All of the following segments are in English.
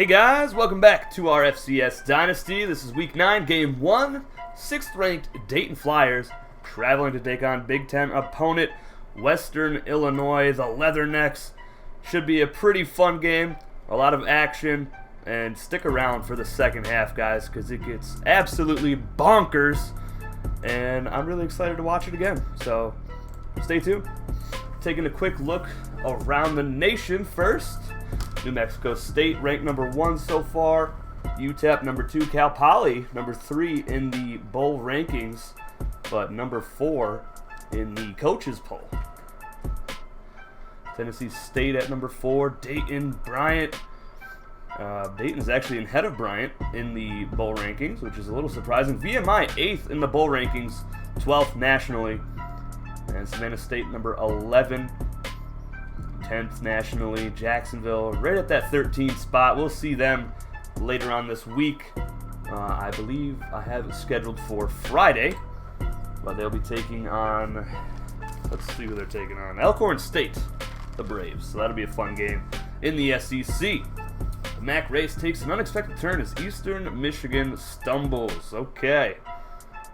Hey guys, welcome back to our FCS Dynasty. This is Week 9, Game 1. 6th-ranked Dayton Flyers traveling to take on Big Ten opponent Western Illinois, the Leathernecks. Should be a pretty fun game, a lot of action, and stick around for the second half, guys, because it gets absolutely bonkers, and I'm really excited to watch it again. So stay tuned. Taking a quick look around the nation first. New Mexico State ranked number 1 so far. UTEP number 2. Cal Poly number 3 in the bowl rankings, but number 4 in the coaches poll. Tennessee State at number 4. Dayton, Bryant. Dayton is actually ahead of Bryant in the bowl rankings, which is a little surprising. VMI 8th in the bowl rankings, 12th nationally. And Savannah State number 11. 10th nationally. Jacksonville right at that 13th spot. We'll see them later on this week. I believe I have it scheduled for Friday, but they'll be taking on, let's see who they're taking on, Elkhorn State, the Braves. So that'll be a fun game in the SEC. The MAC race takes an unexpected turn as Eastern Michigan stumbles. Okay,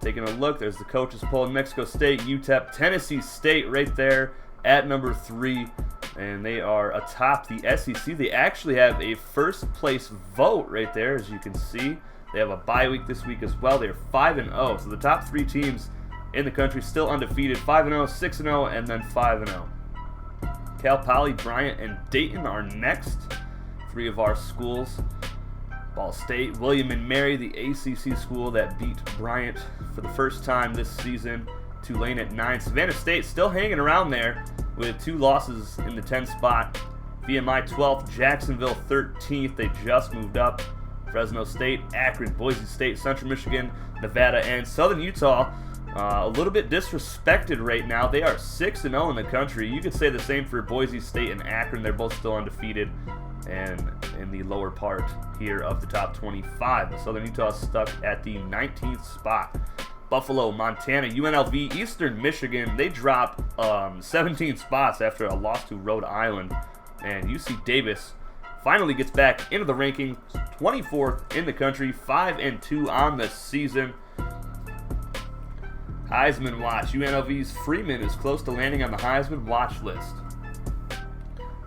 taking a look, there's the coaches poll. New Mexico State, UTEP, Tennessee State right there at number 3. And they are atop the SEC. They actually have a first place vote right there, as you can see. They have a bye week this week as well. They're 5-0. So the top 3 teams in the country still undefeated. 5-0, 6-0, and then 5-0. Cal Poly, Bryant, and Dayton are next. 3 of our schools. Ball State, William & Mary, the ACC school that beat Bryant for the first time this season. Tulane at 9. Savannah State still hanging around there with 2 losses in the 10th spot. VMI 12th, Jacksonville 13th. They just moved up. Fresno State, Akron, Boise State, Central Michigan, Nevada, and Southern Utah. A little bit disrespected right now. They are 6-0 in the country. You could say the same for Boise State and Akron. They're both still undefeated and in the lower part here of the top 25. Southern Utah is stuck at the 19th spot. Buffalo, Montana, UNLV, Eastern Michigan, they drop 17 spots after a loss to Rhode Island. And UC Davis finally gets back into the rankings, 24th in the country, 5-2 on the season. Heisman watch, UNLV's Freeman is close to landing on the Heisman watch list.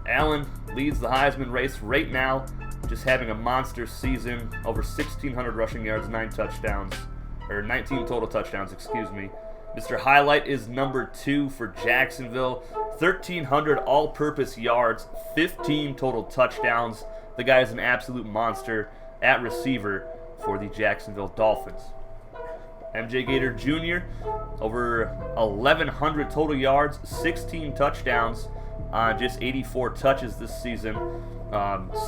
Allen leads the Heisman race right now, just having a monster season, over 1,600 rushing yards, 19 total touchdowns, excuse me. Mr. Highlight is number 2 for Jacksonville. 1,300 all-purpose yards, 15 total touchdowns. The guy is an absolute monster at receiver for the Jacksonville Dolphins. MJ Gator Jr., over 1,100 total yards, 16 touchdowns on just 84 touches this season.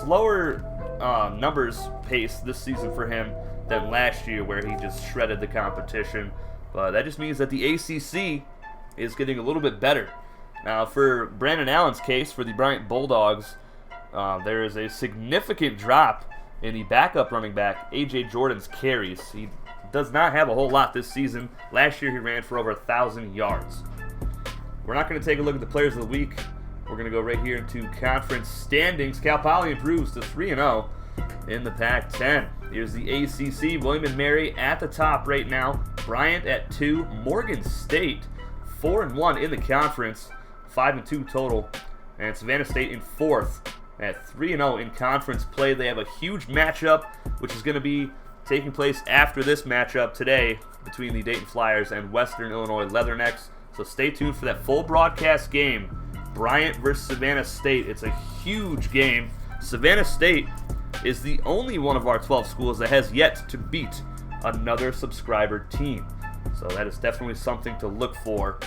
Slower numbers pace this season for him than last year, where he just shredded the competition. But that just means that the ACC is getting a little bit better. Now, for Brandon Allen's case, for the Bryant Bulldogs, there is a significant drop in the backup running back, A.J. Jordan's carries. He does not have a whole lot this season. Last year, he ran for over 1,000 yards. We're not going to take a look at the players of the week. We're going to go right here into conference standings. Cal Poly improves to 3-0 in the Pac-10. Here's the ACC. William & Mary at the top right now. Bryant at 2. Morgan State 4-1 in the conference. 5-2 total. And Savannah State in 4th at 3-0 in conference play. They have a huge matchup, which is going to be taking place after this matchup today between the Dayton Flyers and Western Illinois Leathernecks. So stay tuned for that full broadcast game. Bryant versus Savannah State. It's a huge game. Savannah State is the only one of our 12 schools that has yet to beat another subscriber team. So that is definitely something to look for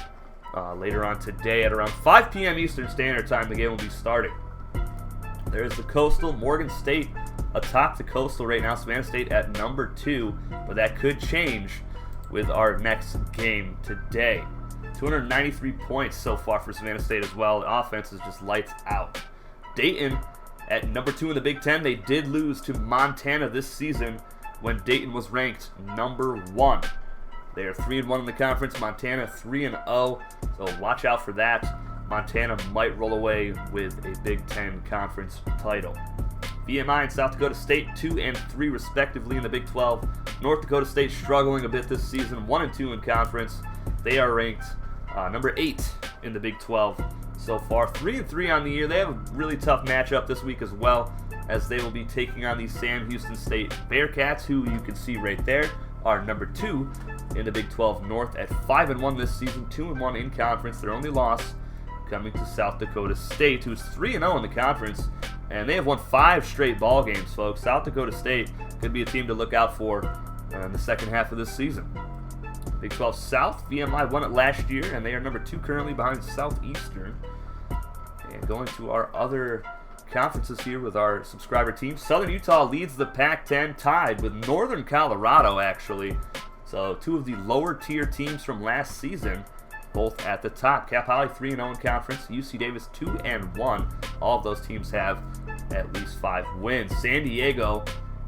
later on today at around 5 p.m. Eastern Standard Time. The game will be starting. There's the Coastal. Morgan State atop the Coastal right now. Savannah State at number 2, but that could change with our next game today. 293 points so far for Savannah State as well. The offense is just lights out. Dayton at number 2 in the Big Ten. They did lose to Montana this season when Dayton was ranked number 1. They are 3-1 in the conference. Montana 3-0. So watch out for that. Montana might roll away with a Big Ten conference title. VMI and South Dakota State 2 and 3 respectively in the Big 12. North Dakota State struggling a bit this season, 1 and 2 in conference. They are ranked number 8 in the Big 12 so far, 3 and 3 on the year. They have a really tough matchup this week as well, as they will be taking on the Sam Houston State Bearcats, who you can see right there are number 2 in the Big 12 North at 5-1 this season, 2-1 in conference. Their only loss coming to South Dakota State, who's 3-0 in the conference, and they have won 5 straight ball games, folks. South Dakota State could be a team to look out for in the second half of this season. Big 12 South, VMI won it last year, and they are number 2 currently behind Southeastern. And going to our other conferences here with our subscriber team, Southern Utah leads the Pac-10, tied with Northern Colorado, actually. So 2 of the lower tier teams from last season, both at the top. Cap Holly 3-0 in conference, UC Davis 2-1. All of those teams have at least 5 wins. San Diego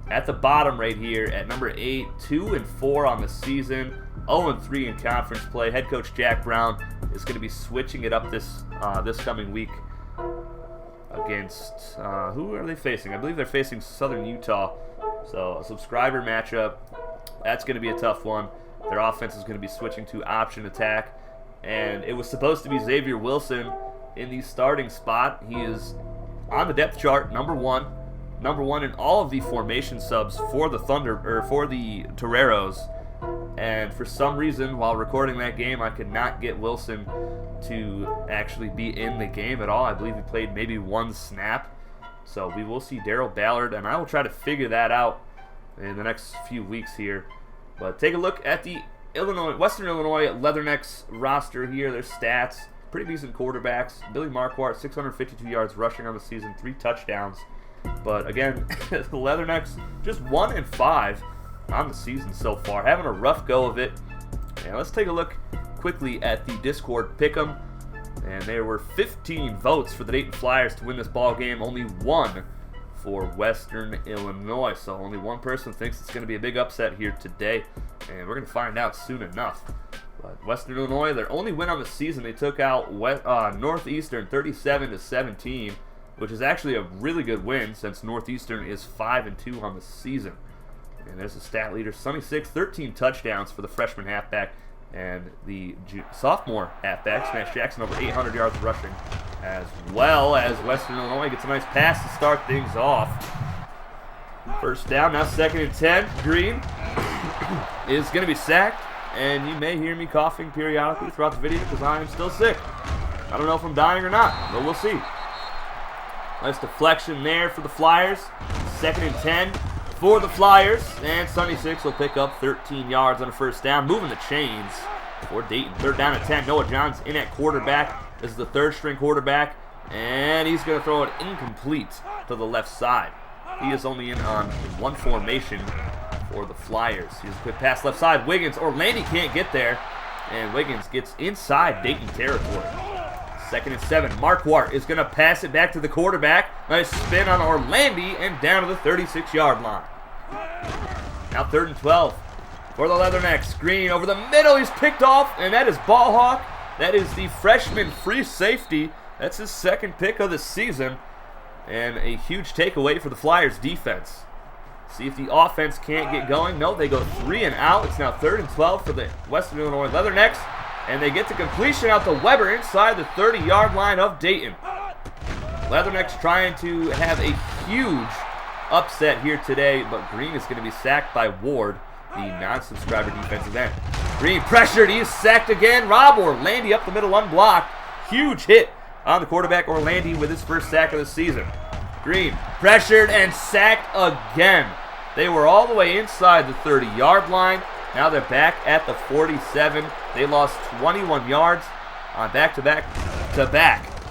at the bottom right here at number 8, 2-4 on the season, 0-3 in conference play. Head coach Jack Brown is going to be switching it up this coming week against, who are they facing? I believe they're facing Southern Utah. So a subscriber matchup, that's going to be a tough one. Their offense is going to be switching to option attack. And it was supposed to be Xavier Wilson in the starting spot. He is on the depth chart, number one in all of the formation subs for the for the Toreros. And for some reason, while recording that game, I could not get Wilson to actually be in the game at all. I believe he played maybe 1 snap. So we will see Darryl Ballard, and I will try to figure that out in the next few weeks here. But take a look at the Western Illinois Leathernecks roster here. Their stats, pretty decent quarterbacks. Billy Marquardt, 652 yards rushing on the season, 3 touchdowns. But again, the Leathernecks just 1-5 on the season so far, having a rough go of it. And let's take a look quickly at the Discord pick'em. And there were 15 votes for the Dayton Flyers to win this ball game, only 1 for Western Illinois. So only 1 person thinks it's going to be a big upset here today, and we're going to find out soon enough. But Western Illinois, their only win on the season, they took out Northeastern 37-17, which is actually a really good win since Northeastern is 5-2 on the season. And there's a stat leader, Sonny Six, 13 touchdowns for the freshman halfback, and the sophomore halfback, Smash Jackson, over 800 yards rushing, as well as Western Illinois gets a nice pass to start things off. First down, now 2nd and 10. Green is going to be sacked, and you may hear me coughing periodically throughout the video because I am still sick. I don't know if I'm dying or not, but we'll see. Nice deflection there for the Flyers. 2nd and 10 for the Flyers, and Sonny Six will pick up 13 yards on a first down, moving the chains for Dayton. 3rd down and 10. Noah Johns in at quarterback. This is the 3rd string quarterback, and he's going to throw it incomplete to the left side. He is only in on 1 formation for the Flyers. Here's a quick pass left side. Wiggins, Orlandi can't get there, and Wiggins gets inside Dayton territory. 2nd and 7. Marquardt is going to pass it back to the quarterback. Nice spin on Orlandi and down to the 36-yard line. Now 3rd and 12 for the Leathernecks. Green over the middle. He's picked off, and that is Ball Hawk. That is the freshman free safety. That's his 2nd pick of the season, and a huge takeaway for the Flyers defense. See if the offense can't get going. No, they go 3 and out. It's now 3rd and 12 for the Western Illinois Leathernecks. And they get to completion out to Weber inside the 30-yard line of Dayton. Leathernecks trying to have a huge upset here today, but Green is going to be sacked by Ward, the non-subscriber defensive end. Green pressured, he is sacked again. Rob Orlandi up the middle unblocked. Huge hit on the quarterback Orlandi with his first sack of the season. Green pressured and sacked again. They were all the way inside the 30-yard line. Now they're back at the 47. They lost 21 yards on back-to-back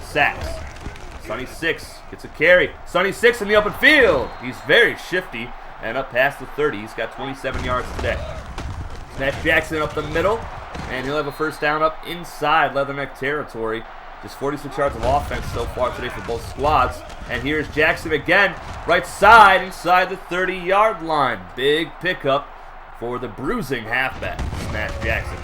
sacks. Sonny Six gets a carry. Sonny Six in the open field. He's very shifty and up past the 30. He's got 27 yards today. Smash Jackson up the middle, and he'll have a first down up inside Leatherneck territory. Just 46 yards of offense so far today for both squads. And here's Jackson again, right side inside the 30-yard line. Big pickup for the bruising halfback, Smash Jackson.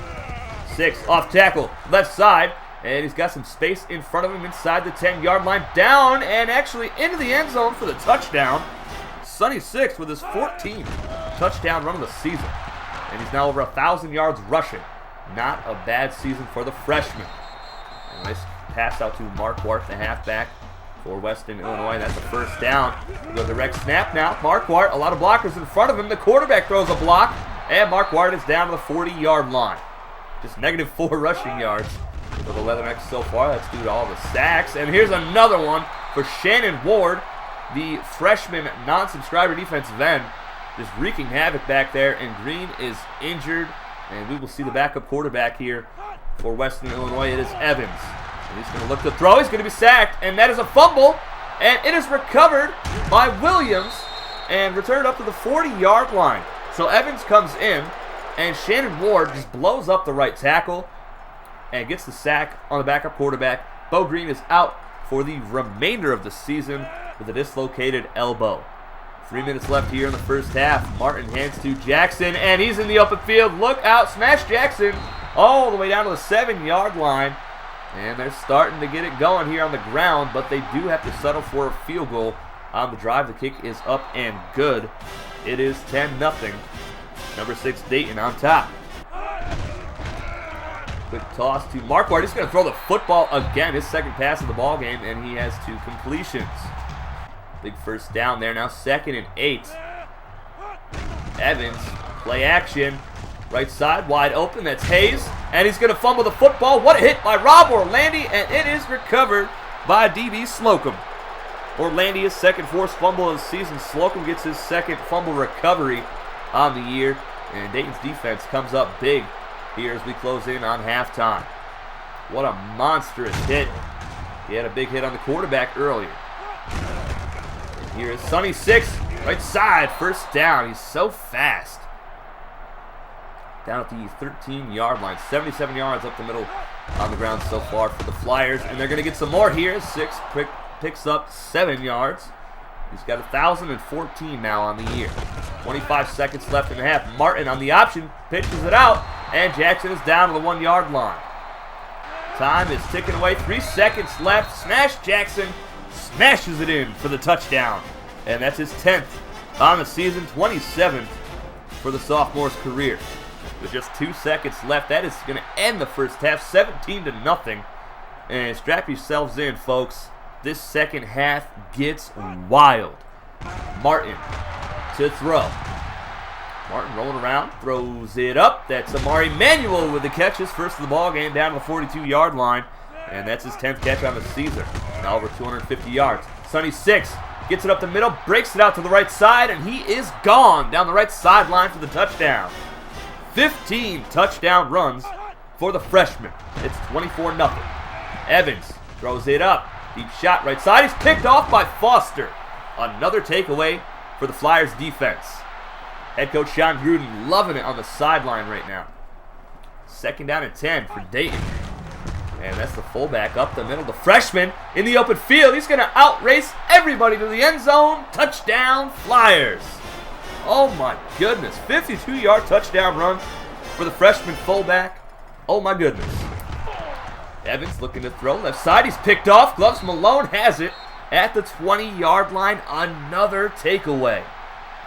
Six off tackle, left side, And he's got some space in front of him inside the 10-yard line. Down and actually into the end zone for the touchdown. Sonny Six with his 14th touchdown run of the season. And he's now over 1,000 yards rushing. Not a bad season for the freshman. And nice pass out to Mark Wart, the halfback for Western Illinois. That's a first down. We go direct snap now. Mark Wart, a lot of blockers in front of him. The quarterback throws a block. And Mark Wart is down to the 40-yard line. Just -4 rushing yards for the Leathernecks so far. That's due to all the sacks. And here's another one for Shannon Ward, the freshman non-subscriber defensive end. Just wreaking havoc back there. And Green is injured. And we will see the backup quarterback here for Western Illinois. It is Evans. And he's going to look to throw. He's going to be sacked. And that is a fumble. And it is recovered by Williams and returned up to the 40-yard line. So Evans comes in. And Shannon Ward just blows up the right tackle and gets the sack on the backup quarterback. Bo Green is out for the remainder of the season with a dislocated elbow. 3 minutes left here in the first half. Martin hands to Jackson, and he's in the open field. Look out, smash Jackson all the way down to the 7-yard line. And they're starting to get it going here on the ground, but they do have to settle for a field goal on the drive. The kick is up and good. It is 10-0. Number 6, Dayton on top. Quick toss to Mark Ward. He's going to throw the football again. His second pass of the ball game, and he has 2 completions. Big first down there. Now 2nd and 8. Evans, play action. Right side, wide open. That's Hayes. And he's going to fumble the football. What a hit by Rob Orlandi, and it is recovered by DB Slocum. Orlandi, his second forced fumble of the season. Slocum gets his second fumble recovery on the year. And Dayton's defense comes up big here as we close in on halftime. What a monstrous hit. He had a big hit on the quarterback earlier. And here is Sonny Six, right side, first down. He's so fast. Down at the 13-yard line, 77 yards up the middle on the ground so far for the Flyers. And they're going to get some more here. Six picks up 7 yards. He's got 1,014 now on the year. 25 seconds left in the half. Martin on the option, pitches it out, and Jackson is down to the 1-yard line. Time is ticking away. 3 seconds left. Smash Jackson smashes it in for the touchdown. And that's his 10th on the season, 27th for the sophomore's career. With just 2 seconds left, that is going to end the first half, 17-0. And strap yourselves in, folks. This second half gets wild. Martin to throw. Martin rolling around, throws it up. That's Amari Manuel with the catch, his first of the ball game, down to the 42-yard line. And that's his 10th catch on the season. Now over 250 yards. Sonny Six gets it up the middle, breaks it out to the right side, and he is gone down the right sideline for the touchdown. 15 touchdown runs for the freshman. It's 24-0. Evans throws it up. Deep shot right side. He's picked off by Foster. Another takeaway for the Flyers defense. Head coach Sean Gruden loving it on the sideline right now. 2nd down and 10 for Dayton. And that's the fullback up the middle. The freshman in the open field. He's going to outrace everybody to the end zone. Touchdown Flyers. Oh my goodness. 52-yard touchdown run for the freshman fullback. Oh my goodness. Evans looking to throw left side. He's picked off. Gloves Malone has it at the 20-yard line. Another takeaway.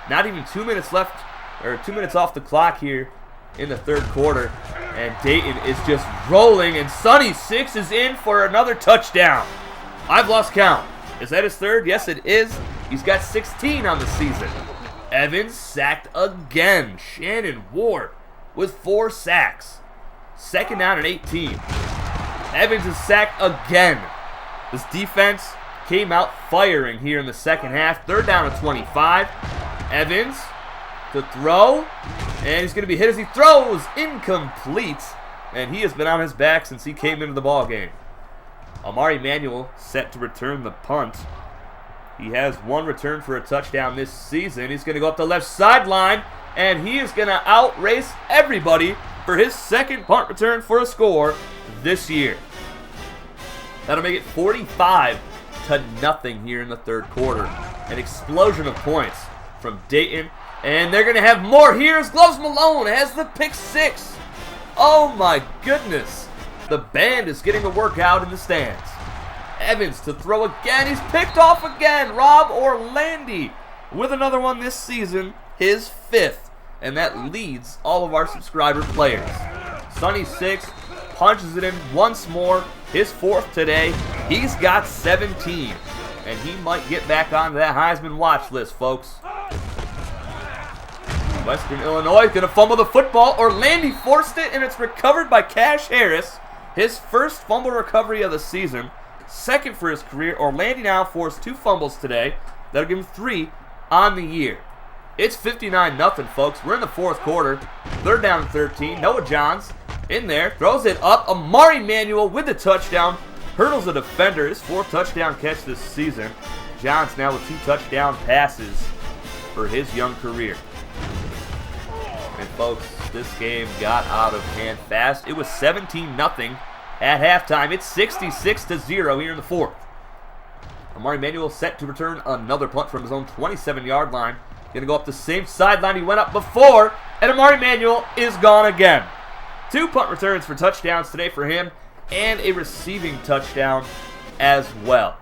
Not even 2 minutes left, or 2 minutes off the clock here in the third quarter. And Dayton is just rolling. And Sonny Six is in for another touchdown. I've lost count. Is that his third? Yes, it is. He's got 16 on the season. Evans sacked again. Shannon Ward with 4 sacks. 2nd down and 18. Evans is sacked again. This defense came out firing here in the second half. 3rd down and 25. Evans to throw. And he's going to be hit as he throws. Incomplete. And he has been on his back since he came into the ball game. Amari Manuel set to return the punt. He has 1 return for a touchdown this season. He's going to go up the left sideline. And he is going to outrace everybody for his 2nd punt return for a score this year. That'll make it 45-0 here in the third quarter. An explosion of points from Dayton. And they're going to have more here as Gloves Malone has the pick 6. Oh my goodness. The band is getting a workout in the stands. Evans to throw again. He's picked off again. Rob Orlandi with another one this season, his 5th. And that leads all of our subscriber players. Sonny 6 punches it in once more. His 4th today. He's got 17. And he might get back onto that Heisman watch list, folks. Western Illinois is going to fumble the football. Orlandi forced it, and it's recovered by Cash Harris. His first fumble recovery of the season. 2nd for his career. Orlandi now forced 2 fumbles today. That'll give him 3 on the year. It's 59-0, folks. We're in the 4th quarter. 3rd down and 13. Noah Johns in there. Throws it up. Amari Manuel with the touchdown. Hurdles the defender. His 4th touchdown catch this season. Johns now with 2 touchdown passes for his young career. And folks, this game got out of hand fast. It was 17-0 at halftime. It's 66-0 here in the 4th. Amari Manuel set to return another punt from his own 27-yard line. Going to go up the same sideline he went up before, and Amari Manuel is gone again. 2 punt returns for touchdowns today for him, and a receiving touchdown as well.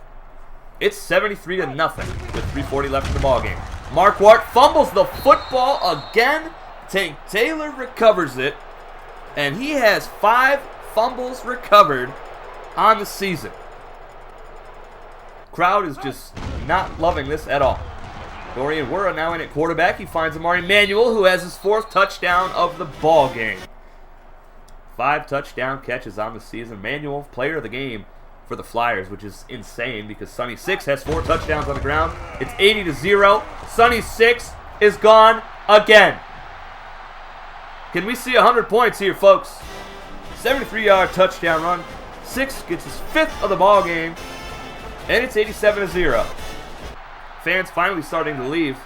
It's 73-0 with 3:40 left in the ballgame. Marquardt fumbles the football again. Tank Taylor recovers it, and he has 5 fumbles recovered on the season. Crowd is just not loving this at all. Dorian Wurra now in at quarterback. He finds Amari Manuel, who has his 4th touchdown of the ball game. 5 touchdown catches on the season. Manuel, player of the game for the Flyers, which is insane because Sonny 6 has 4 touchdowns on the ground. It's 80-0. Sonny 6 is gone again. Can we see 100 points here, folks? 73-yard touchdown run. 6 gets his 5th of the ball game, and it's 87-0. Fans finally starting to leave.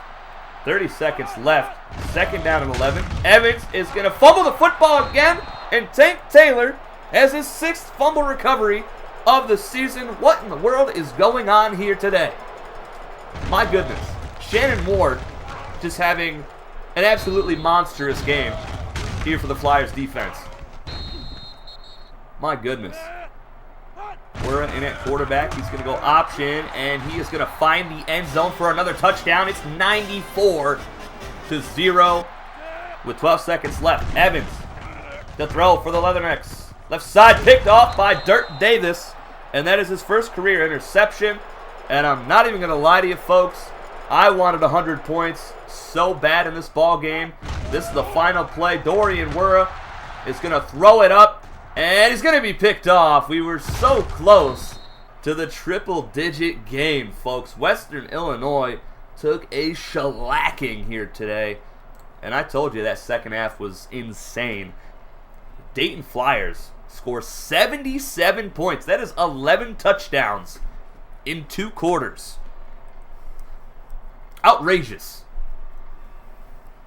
30 seconds left. 2nd down and 11. Evans is going to fumble the football again, and Tank Taylor has his 6th fumble recovery of the season. What in the world is going on here today? My goodness. Shannon Ward just having an absolutely monstrous game here for the Flyers defense. My goodness. We're in at quarterback. He's going to go option, and he is going to find the end zone for another touchdown. It's 94-0 with 12 seconds left. Evans, the throw for the Leathernecks. Left side picked off by Dirk Davis, and that is his first career interception. And I'm not even going to lie to you, folks. I wanted 100 points so bad in this ball game. This is the final play. Dorian Wurra is going to throw it up, and he's going to be picked off. We were so close to the triple-digit game, folks. Western Illinois took a shellacking here today, and I told you that second half was insane. Dayton Flyers score 77 points. That is 11 touchdowns in 2 quarters. Outrageous.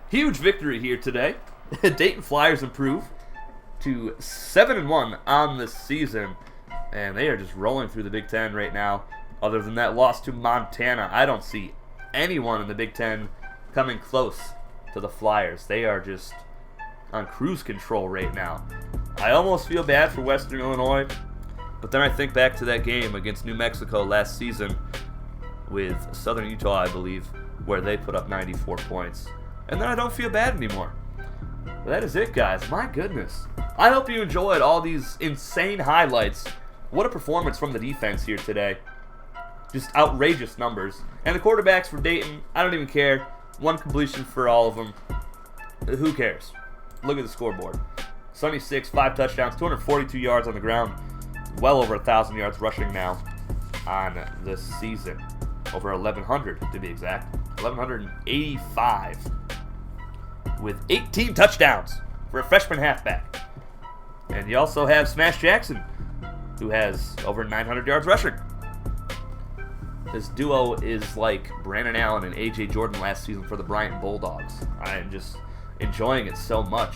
Huge victory here today. Dayton Flyers improve to 7-1 on the season, and they are just rolling through the Big Ten right now. Other than that loss to Montana, I don't see anyone in the Big Ten coming close to the Flyers. They are just on cruise control right now. I almost feel bad for Western Illinois, but then I think back to that game against New Mexico last season with Southern Utah, I believe, where they put up 94 points. And then I don't feel bad anymore. But that is it, guys. My goodness. I hope you enjoyed all these insane highlights. What a performance from the defense here today. Just outrageous numbers. And the quarterbacks for Dayton, I don't even care. 1 completion for all of them. Who cares? Look at the scoreboard. Sonny 6, 5 touchdowns, 242 yards on the ground. Well over 1,000 yards rushing now on this season. Over 1,100 to be exact. 1,185. With 18 touchdowns for a freshman halfback. And you also have Smash Jackson, who has over 900 yards rushing. This duo is like Brandon Allen and A.J. Jordan last season for the Bryant Bulldogs. I am just enjoying it so much.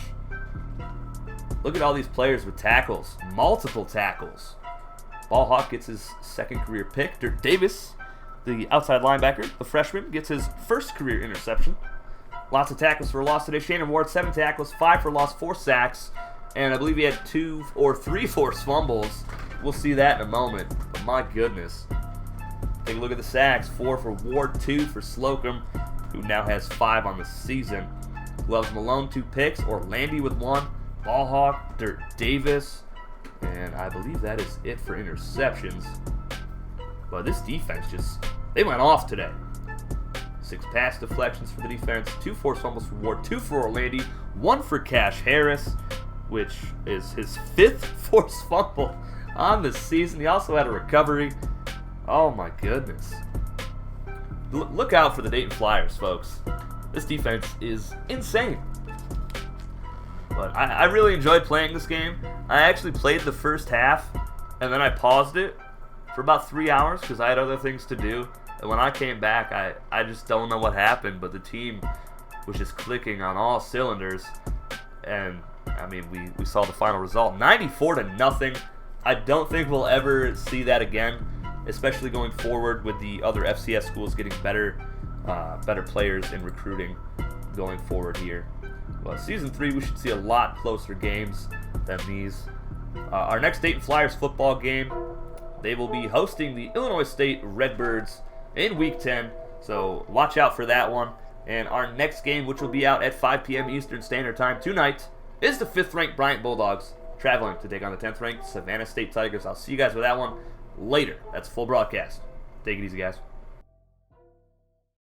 Look at all these players with tackles. Multiple tackles. Ball Hawk gets his 2nd career pick. Dirk Davis, the outside linebacker, the freshman, gets his 1st career interception. Lots of tackles for a loss today. Shannon Ward, 7 tackles, 5 for loss, 4 sacks. And I believe he had 2 or 3 forced fumbles. We'll see that in a moment. But my goodness. Take a look at the sacks. 4 for Ward, 2 for Slocum, who now has 5 on the season. Gloves Malone, 2 picks. Orlandi with 1. Ballhawk, Dirt Davis. And I believe that is it for interceptions. But this defense they went off today. 6 pass deflections for the defense. 2 forced fumbles for Ward. 2 for Orlandi. 1 for Cash Harris, which is his 5th forced fumble on the season. He also had a recovery. Oh my goodness. Look out for the Dayton Flyers, folks. This defense is insane. But I really enjoyed playing this game. I actually played the first half, and then I paused it for about 3 hours because I had other things to do. And when I came back, I just don't know what happened, but the team was just clicking on all cylinders. And, I mean, we saw the final result, 94-0. I don't think we'll ever see that again, especially going forward with the other FCS schools getting better players in recruiting going forward here. Well, Season 3, we should see a lot closer games than these. Our next Dayton Flyers football game, they will be hosting the Illinois State Redbirds in Week 10, so watch out for that one. And our next game, which will be out at 5 p.m. Eastern Standard Time tonight, is the 5th-ranked Bryant Bulldogs traveling to take on the 10th-ranked Savannah State Tigers. I'll see you guys with that one later. That's full broadcast. Take it easy, guys.